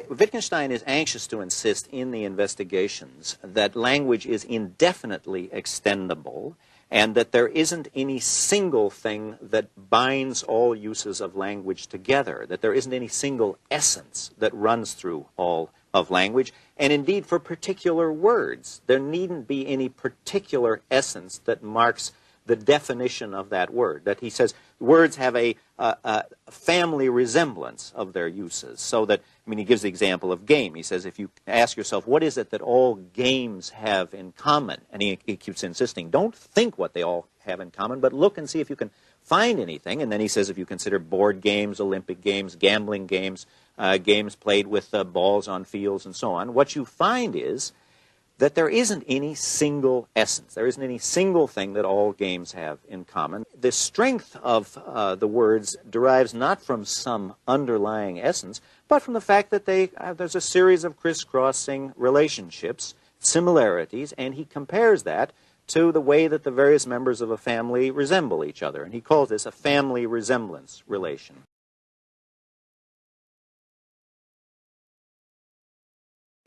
Wittgenstein is anxious to insist in the investigations that language is indefinitely extendable and that there isn't any single thing that binds all uses of language together, that there isn't any single essence that runs through all of language. And indeed, for particular words, there needn't be any particular essence that marks the definition of that word. That he says words have a family resemblance of their uses. So that, I mean, he gives the example of game. He says if you ask yourself, what is it that all games have in common? And he keeps insisting, don't think what they all have in common, but look and see if you can find anything. And then he says if you consider board games, Olympic games, gambling games, games played with balls on fields and so on, what you find is that there isn't any single essence. There isn't any single thing that all games have in common. The strength of the words derives not from some underlying essence, but from the fact that there's a series of crisscrossing relationships, similarities, and he compares that to the way that the various members of a family resemble each other. And he calls this a family resemblance relation.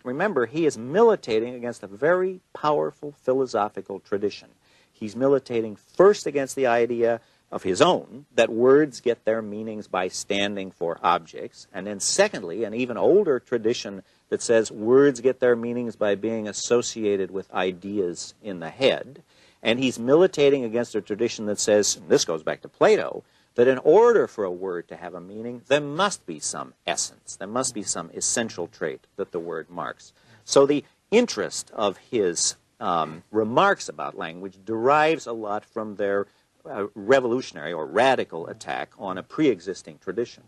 Remember, he is militating against a very powerful philosophical tradition. He's militating first against the idea of his own, that words get their meanings by standing for objects, and then secondly, an even older tradition that says words get their meanings by being associated with ideas in the head. And he's militating against a tradition that says, and this goes back to Plato, that in order for a word to have a meaning, there must be some essence. There must be some essential trait that the word marks. So the interest of his remarks about language derives a lot from their revolutionary or radical attack on a pre-existing tradition.